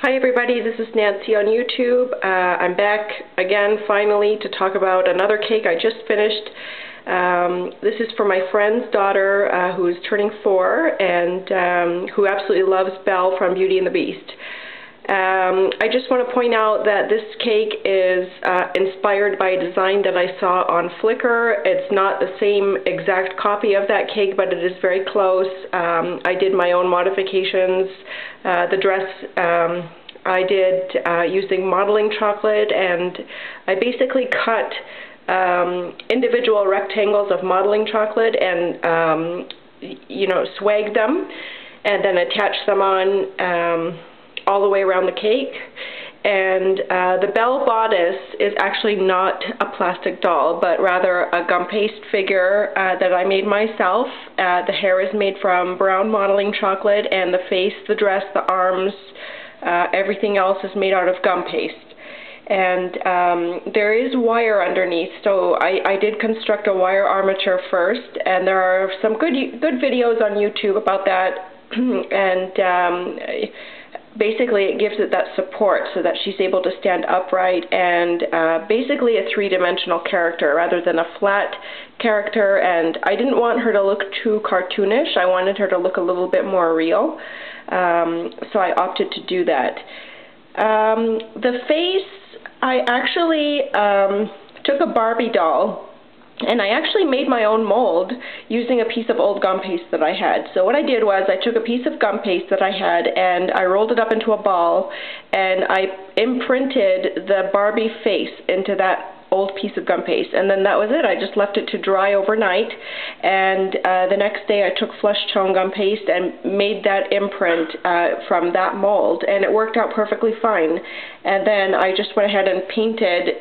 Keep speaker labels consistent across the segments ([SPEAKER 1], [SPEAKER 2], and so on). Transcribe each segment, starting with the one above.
[SPEAKER 1] Hi everybody, this is Nancy on YouTube. I'm back again finally to talk about another cake I just finished. This is for my friend's daughter who is turning 4 and who absolutely loves Belle from Beauty and the Beast. I just want to point out that this cake is inspired by a design that I saw on Flickr. It's not the same exact copy of that cake, but it is very close. I did my own modifications. The dress I did using modeling chocolate, and I basically cut individual rectangles of modeling chocolate and swagged them and then attached them on all the way around the cake. And the Belle bodice is actually not a plastic doll, but rather a gum paste figure that I made myself. The hair is made from brown modeling chocolate, and the face, the dress, the arms, everything else is made out of gum paste. And there is wire underneath, so I did construct a wire armature first, and there are some good videos on YouTube about that. And basically it gives it that support so that she's able to stand upright and basically a three-dimensional character rather than a flat character. And I didn't want her to look too cartoonish. I wanted her to look a little bit more real, so I opted to do that. The face, I actually took a Barbie doll, and I actually made my own mold using a piece of old gum paste that I had. So what I did was I took a piece of gum paste that I had and I rolled it up into a ball, and I imprinted the Barbie face into that old piece of gum paste, and then that was it. I just left it to dry overnight, and the next day I took flush tone gum paste and made that imprint from that mold, and it worked out perfectly fine. And then I just went ahead and painted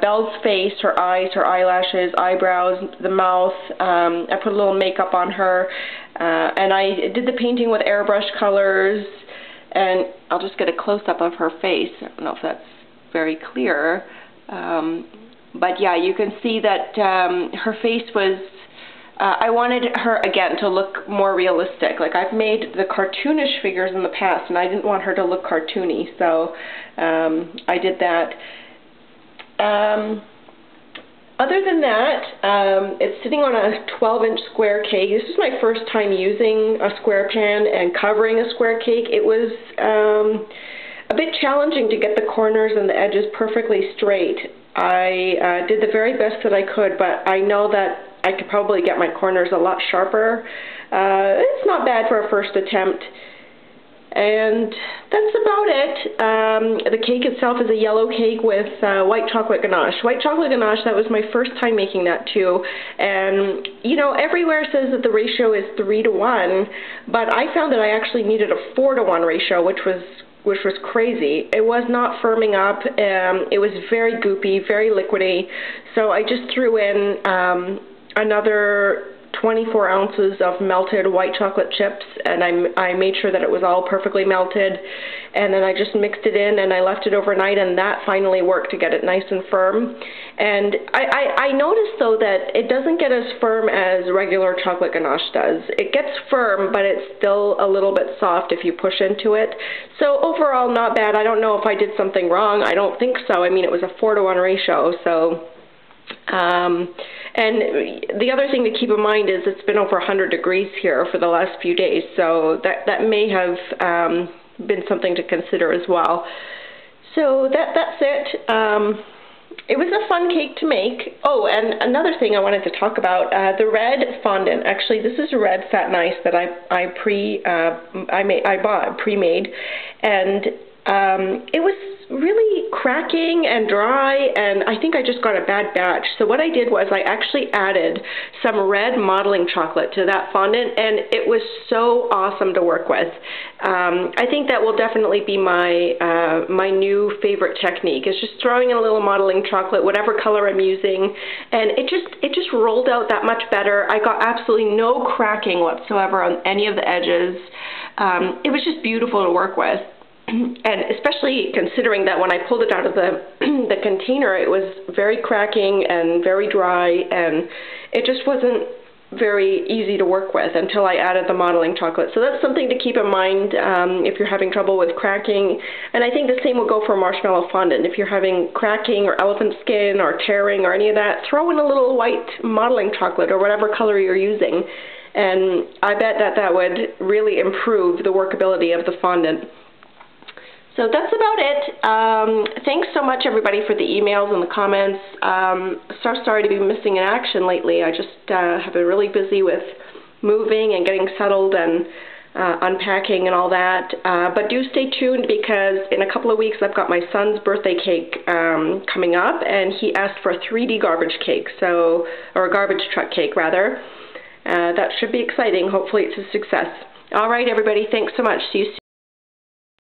[SPEAKER 1] Belle's face, her eyes, her eyelashes, eyebrows, the mouth. I put a little makeup on her, and I did the painting with airbrush colors. And I'll just get a close-up of her face. I don't know if that's very clear, but yeah, you can see that her face was, I wanted her, again, to look more realistic. Like, I've made the cartoonish figures in the past, and I didn't want her to look cartoony, so I did that. Other than that, it's sitting on a 12-inch square cake. This is my first time using a square pan and covering a square cake. It was a bit challenging to get the corners and the edges perfectly straight. I did the very best that I could, but I know that I could probably get my corners a lot sharper. It's not bad for a first attempt. And that's about it. The cake itself is a yellow cake with white chocolate ganache. White chocolate ganache, that was my first time making that too. And, you know, everywhere says that the ratio is 3-to-1, but I found that I actually needed a 4-to-1 ratio, which was crazy. It was not firming up. It was very goopy, very liquidy. So I just threw in another 24 ounces of melted white chocolate chips, and I made sure that it was all perfectly melted, and then I just mixed it in and I left it overnight, and that finally worked to get it nice and firm. And I noticed though that it doesn't get as firm as regular chocolate ganache does. It gets firm, but it's still a little bit soft if you push into it. So overall, not bad. I don't know if I did something wrong. I don't think so. I mean, it was a 4-to-1 ratio, so and the other thing to keep in mind is it's been over 100 degrees here for the last few days, so that may have been something to consider as well. So that's it. It was a fun cake to make. Oh, and another thing I wanted to talk about, the red fondant. Actually, this is red satin ice that I bought pre-made, and it was really cracking and dry, and I think I just got a bad batch. So what I did was I actually added some red modeling chocolate to that fondant, and it was so awesome to work with. I think that will definitely be my my new favorite technique, is just throwing in a little modeling chocolate, whatever color I'm using, and it just rolled out that much better. I got absolutely no cracking whatsoever on any of the edges. It was just beautiful to work with. And especially considering that when I pulled it out of the container, it was very cracking and very dry, and it just wasn't very easy to work with until I added the modeling chocolate. So that's something to keep in mind if you're having trouble with cracking. And I think the same will go for marshmallow fondant. If you're having cracking or elephant skin or tearing or any of that, throw in a little white modeling chocolate or whatever color you're using. And I bet that would really improve the workability of the fondant. So that's about it. Thanks so much, everybody, for the emails and the comments. So sorry to be missing in action lately. I just have been really busy with moving and getting settled and unpacking and all that. But do stay tuned, because in a couple of weeks I've got my son's birthday cake coming up, and he asked for a 3D garbage cake, or a garbage truck cake, rather. That should be exciting. Hopefully it's a success. All right, everybody. Thanks so much. See you soon.